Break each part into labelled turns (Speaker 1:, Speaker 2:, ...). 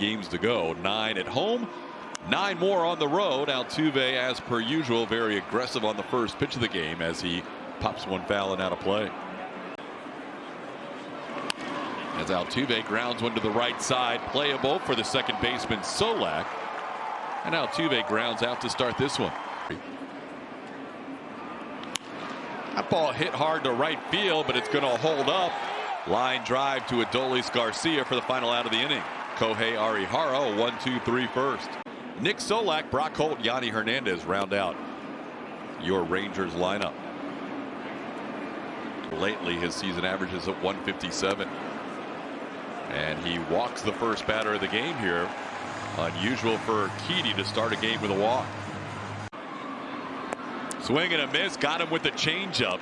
Speaker 1: games to go. 9 at home, 9 more on the road. Altuve, as per usual, very aggressive on the first pitch of the game as he pops one foul and out of play. As Altuve grounds one to the right side, playable for the second baseman Solak. And Altuve grounds out to start this one. That ball hit hard to right field, but it's going to hold up. Line drive to Adolis Garcia for the final out of the inning. Kohei Arihara, 1-2-3 first. Nick Solak, Brock Holt, Yanni Hernandez round out your Rangers lineup. Lately, his season average is at 157. And he walks the first batter of the game here. Unusual for Urquidy to start a game with a walk. Swing and a miss, got him with the changeup.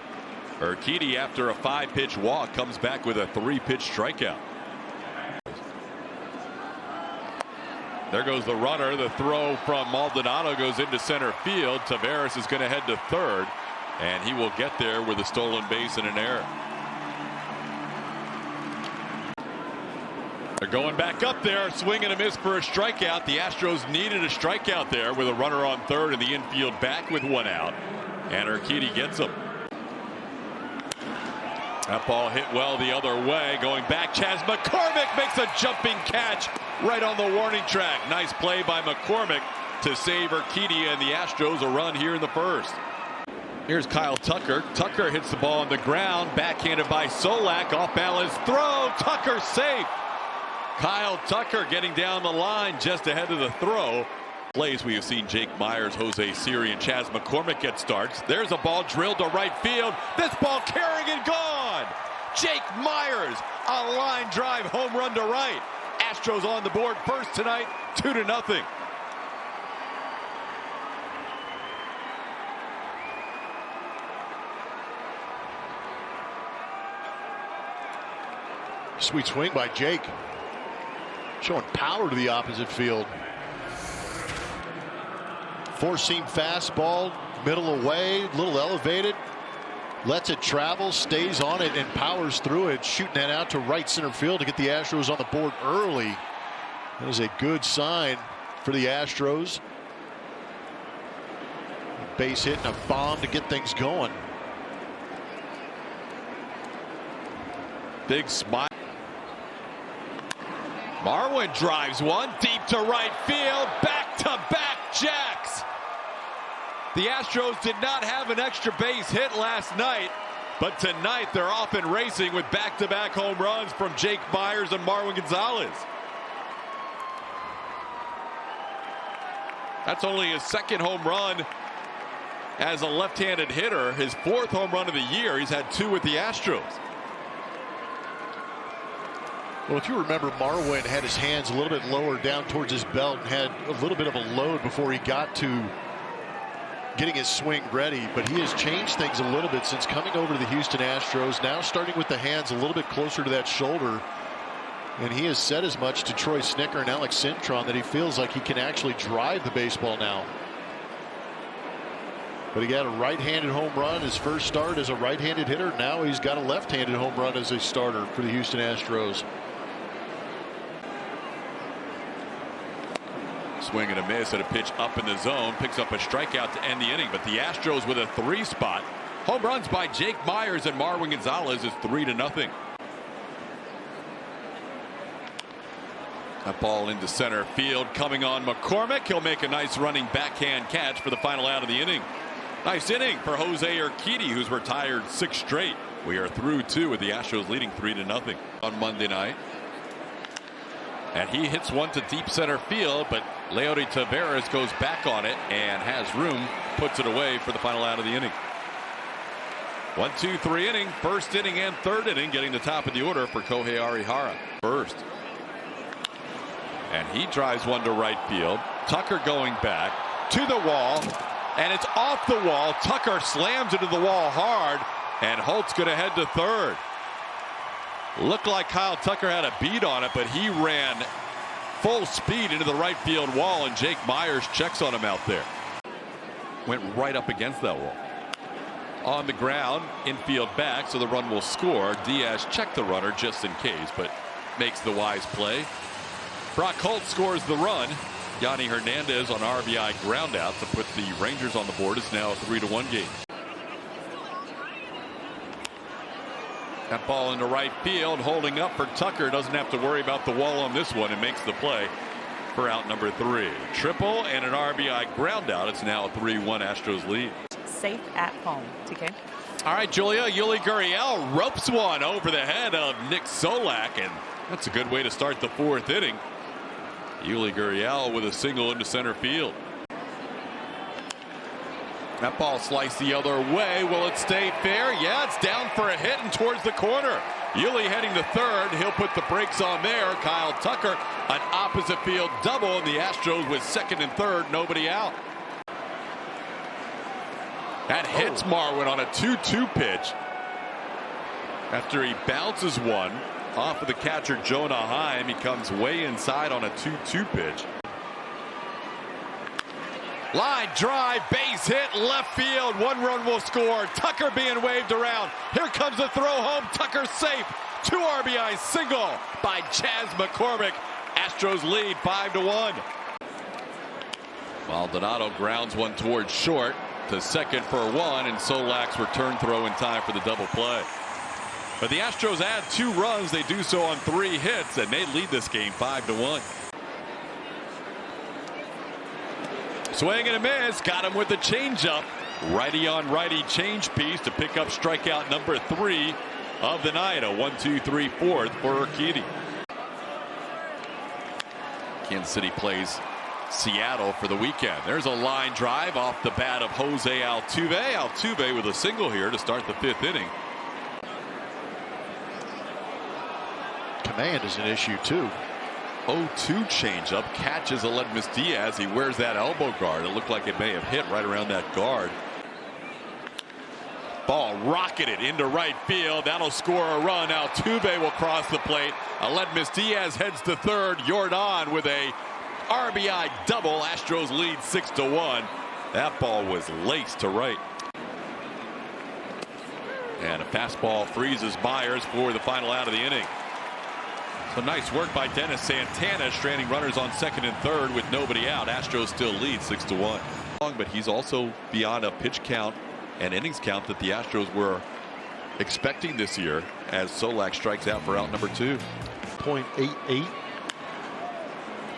Speaker 1: Urquidy, after a 5-pitch walk, comes back with a 3-pitch strikeout. There goes the runner. The throw from Maldonado goes into center field. Taveras is going to head to third, and he will get there with a stolen base and an error. They're going back up there. Swing and a miss for a strikeout. The Astros needed a strikeout there with a runner on third and the infield back with one out. And Urquidy gets him. That ball hit well the other way. Going back, Chas McCormick makes a jumping catch right on the warning track. Nice play by McCormick to save Urquidy and the Astros a run here in the first. Here's Kyle Tucker. Tucker hits the ball on the ground. Backhanded by Solak. Off balance throw. Tucker safe. Kyle Tucker getting down the line just ahead of the throw. Plays we have seen Jake Myers, Jose Siri, and Chas McCormick get starts. There's a ball drilled to right field. This ball carrying and gone. Jake Myers, a line drive home run to right. Astros on the board first tonight, 2-0.
Speaker 2: Sweet swing by Jake. Showing power to the opposite field. Four-seam fastball, middle away, a little elevated. Lets it travel, stays on it, and powers through it. Shooting that out to right center field to get the Astros on the board early. That is a good sign for the Astros. Base hit and a bomb to get things going.
Speaker 1: Big smile. Marwin drives one deep to right field. Back-to-back jacks. The Astros did not have an extra base hit last night, but tonight they're off and racing with back-to-back home runs from Jake Myers and Marwin Gonzalez. That's only his second home run as a left-handed hitter. His 4th home run of the year. He's had 2 with the Astros.
Speaker 2: Well, if you remember, Marwin had his hands a little bit lower down towards his belt and had a little bit of a load before he got to getting his swing ready. But he has changed things a little bit since coming over to the Houston Astros. Now starting with the hands a little bit closer to that shoulder. And he has said as much to Troy Snitker and Alex Cintron that he feels like he can actually drive the baseball now. But he got a right-handed home run his first start as a right-handed hitter. Now he's got a left-handed home run as a starter for the Houston Astros.
Speaker 1: Swing and a miss at a pitch up in the zone. Picks up a strikeout to end the inning. But the Astros with a 3 spot. Home runs by Jake Myers and Marwin Gonzalez is 3-0. That ball into center field coming on McCormick. He'll make a nice running backhand catch for the final out of the inning. Nice inning for Jose Urquidy, who's retired 6 straight. We are through 2 with the Astros leading 3-0 on Monday night. And he hits one to deep center field, but Leody Taveras goes back on it and has room, puts it away for the final out of the inning. 1, 2, 3 inning, first inning and third inning, getting the top of the order for Kohei Arihara. First. And he drives one to right field. Tucker going back to the wall, and it's off the wall. Tucker slams into the wall hard, and Holt's going to head to third. Looked like Kyle Tucker had a beat on it, but he ran full speed into the right field wall, and Jake Myers checks on him out there. Went right up against that wall. On the ground, infield back, so the run will score. Diaz checked the runner just in case, but makes the wise play. Brock Holt scores the run. Yanni Hernandez on RBI groundout to put the Rangers on the board. It's now a 3-1 game. That ball into right field, holding up for Tucker. Doesn't have to worry about the wall on this one and makes the play for out number 3. Triple and an RBI groundout. It's now a 3-1 Astros lead.
Speaker 3: Safe at home. TK.
Speaker 1: All right, Julia. Yuli Gurriel ropes one over the head of Nick Solak, and that's a good way to start the 4th inning. Yuli Gurriel with a single into center field. That ball sliced the other way. Will it stay fair? Yeah, it's down for a hit and towards the corner. Yuli heading to third. He'll put the brakes on there. Kyle Tucker, an opposite field double, and the Astros with second and third, nobody out. That hits Marwin on a 2-2 pitch. After he bounces one off of the catcher Jonah Heim, he comes way inside on a 2-2 pitch. Line drive, base hit, left field. 1 run will score. Tucker being waved around. Here comes the throw home. Tucker safe. 2 RBI single by Chas McCormick. Astros lead 5-1. Maldonado grounds one towards short to second for 1, and Solak's return throw in time for the double play. But the Astros add 2 runs. They do so on 3 hits, and they lead this game 5-1. Swing and a miss. Got him with the changeup. Righty on righty change piece to pick up strikeout number 3 of the night. A 1-2-3 fourth for Urquidy. Kansas City plays Seattle for the weekend. There's a line drive off the bat of Jose Altuve. Altuve with a single here to start the 5th inning.
Speaker 2: Command is an issue too.
Speaker 1: 0-2 changeup, catches Aledmys Diaz. He wears that elbow guard. It looked like it may have hit right around that guard. Ball rocketed into right field. That'll score a run. Altuve will cross the plate. Aledmys Diaz heads to third. Jordan with a RBI double. Astros lead 6-1. That ball was laced to right. And a fastball freezes Myers for the final out of the inning. So nice work by Dennis Santana, stranding runners on second and third with nobody out. Astros still lead 6-1. But he's also beyond a pitch count and innings count that the Astros were expecting this year as Solak strikes out for out number 2.
Speaker 2: 0.88.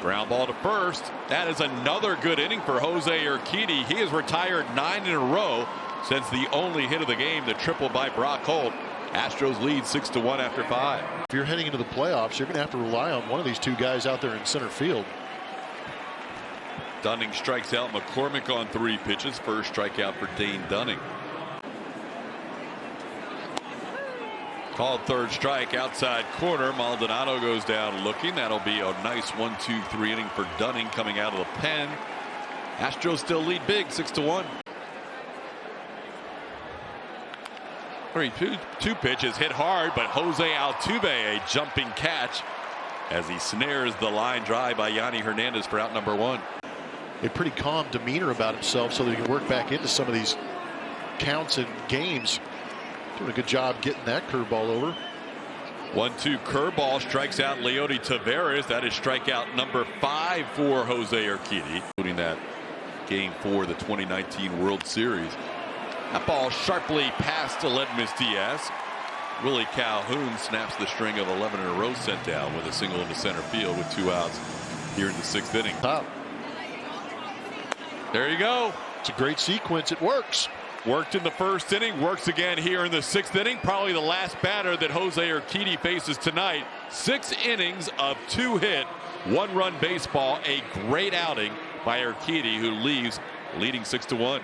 Speaker 1: Ground ball to first. That is another good inning for Jose Urquidy. He has retired 9 in a row since the only hit of the game, the triple by Brock Holt. Astros lead 6-1 after 5.
Speaker 2: If you're heading into the playoffs, you're going to have to rely on one of these 2 guys out there in center field.
Speaker 1: Dunning strikes out McCormick on 3 pitches. First strikeout for Dane Dunning. Called third strike outside corner. Maldonado goes down looking. That'll be a nice 1-2-3 inning for Dunning coming out of the pen. Astros still lead big 6-1. 2 pitches hit hard, but Jose Altuve a jumping catch as he snares the line drive by Yanni Hernandez for out number 1.
Speaker 2: A pretty calm demeanor about himself so that he can work back into some of these counts and games. Doing a good job getting that curveball over.
Speaker 1: 1-2 curveball strikes out Leody Taveras. That is strikeout number 5 for Jose Urquidy, including that game 4 the 2019 World Series. That ball sharply past Aledmys Diaz. Willie Calhoun snaps the string of 11 in a row sent down with a single into center field with 2 outs here in the 6th inning. There you go.
Speaker 2: It's a great sequence. It works.
Speaker 1: Worked in the 1st inning, works again here in the 6th inning. Probably the last batter that Jose Urquidy faces tonight. 6 innings of 2-hit, 1-run baseball. A great outing by Urquidy, who leaves leading 6-1.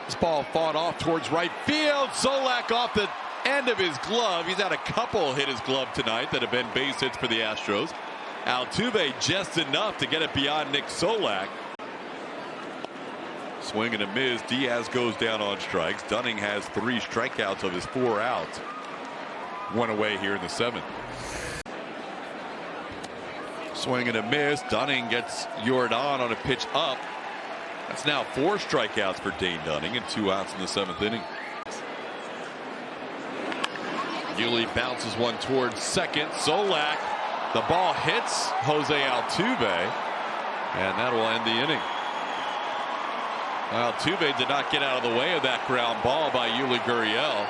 Speaker 1: This ball fought off towards right field. Solak off the end of his glove. He's had a couple hit his glove tonight that have been base hits for the Astros. Altuve just enough to get it beyond Nick Solak. Swing and a miss. Diaz goes down on strikes. Dunning has 3 strikeouts of his 4 outs. 1 away here in the 7th. Swing and a miss. Dunning gets Jordan on a pitch up. That's now 4 strikeouts for Dane Dunning and 2 outs in the 7th inning. Yuli bounces one towards second. Solak The ball hits Jose Altuve, and that will end the inning. Altuve did not get out of the way of that ground ball by Yuli Gurriel.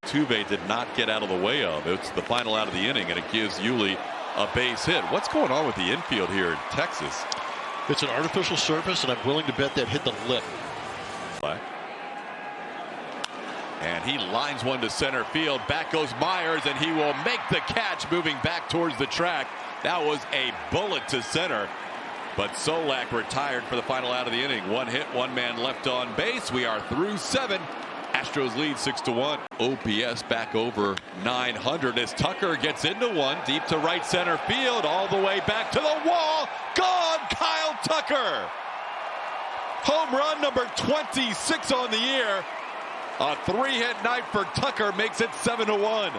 Speaker 1: Altuve did not get out of the way of. It's the final out of the inning, and it gives Yuli a base hit. What's going on with the infield here in Texas?
Speaker 2: It's an artificial surface, and I'm willing to bet that hit the lip.
Speaker 1: And he lines one to center field. Back goes Myers, and he will make the catch, moving back towards the track. That was a bullet to center. But Solak retired for the final out of the inning. One hit, one man left on base. We are through 7. Astros lead 6-1. OPS back over 900 as Tucker gets into one deep to right center field, all the way back to the wall. Gone, Kyle Tucker. Home run number 26 on the year. A 3-hit night for Tucker makes it 7-1.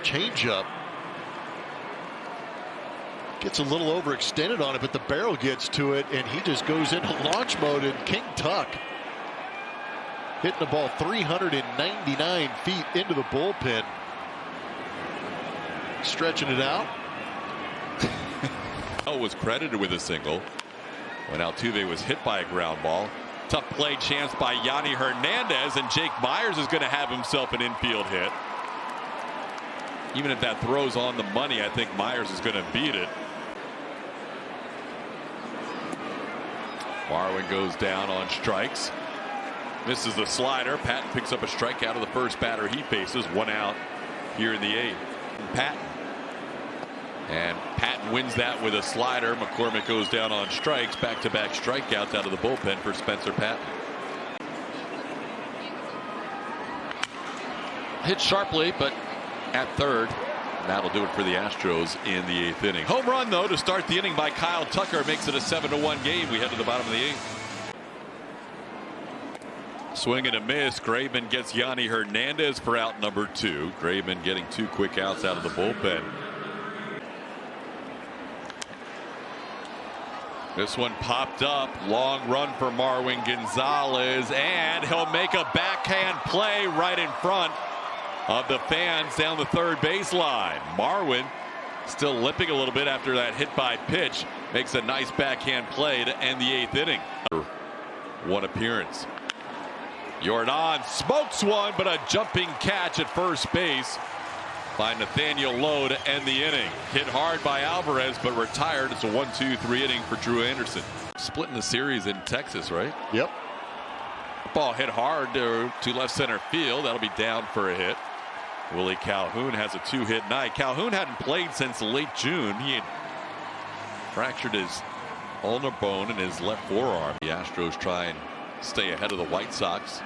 Speaker 2: Changeup gets a little overextended on it, but the barrel gets to it, and he just goes into launch mode. And King Tuck hitting the ball 399 feet into the bullpen, stretching it out.
Speaker 1: Was credited with a single when Altuve was hit by a ground ball. Tough play chance by Yanni Hernandez, and Jake Myers is going to have himself an infield hit. Even if that throws on the money, I think Myers is going to beat it. Marwin goes down on strikes. Misses the slider. Patton picks up a strikeout of the first batter he faces. 1 out here in the 8th. And Patton wins that with a slider. McCormick goes down on strikes. Back-to-back strikeouts out of the bullpen for Spencer Patton. Hit sharply, but at third. That'll do it for the Astros in the 8th inning. Home run, though, to start the inning by Kyle Tucker makes it a 7-1 game. We head to the bottom of the 8th. Swing and a miss. Graveman gets Yanni Hernandez for out number 2. Graveman getting 2 quick outs out of the bullpen. This one popped up. Long run for Marwin Gonzalez, and he'll make a backhand play right in front of the fans down the third baseline. Marwin still limping a little bit after that hit by pitch. Makes a nice backhand play to end the 8th inning. 1 appearance. Jordan smokes one, but a jumping catch at first base by Nathaniel Lowe to end the inning. Hit hard by Alvarez, but retired. It's a 1-2-3 inning for Drew Anderson. Splitting the series in Texas, right?
Speaker 2: Yep.
Speaker 1: Ball hit hard to left center field. That'll be down for a hit. Willie Calhoun has a 2-hit night. Calhoun hadn't played since late June. He had fractured his ulnar bone in his left forearm. The Astros try and stay ahead of the White Sox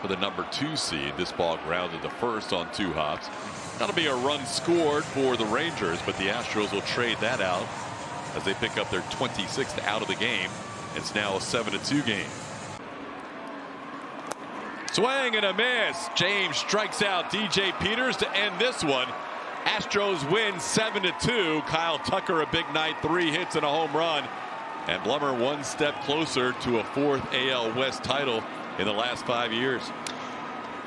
Speaker 1: for the number 2 seed. This ball grounded to first on 2 hops. That'll be a run scored for the Rangers, but the Astros will trade that out as they pick up their 26th out of the game. It's now a 7-2 game. Swing and a miss. James strikes out DJ Peters to end this one. Astros win 7-2. Kyle Tucker a big night, 3 hits and a home run. And Blummer 1 step closer to a 4th AL West title in the last 5 years.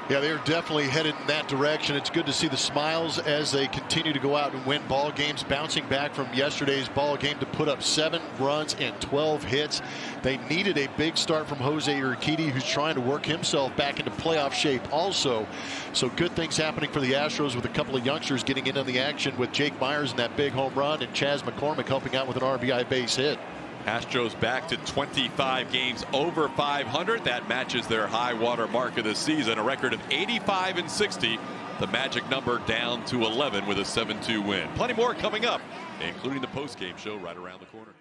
Speaker 2: Yeah, they're definitely headed in that direction. It's good to see the smiles as they continue to go out and win ball games, bouncing back from yesterday's ball game to put up 7 runs and 12 hits. They needed a big start from Jose Urquidy, who's trying to work himself back into playoff shape also. So good things happening for the Astros with a couple of youngsters getting in on the action, with Jake Myers in that big home run and Chas McCormick helping out with an RBI base hit.
Speaker 1: Astros back to 25 games over 500. That matches their high water mark of the season, a record of 85-60. The magic number down to 11 with a 7-2 win. Plenty more coming up, including the post-game show right around the corner.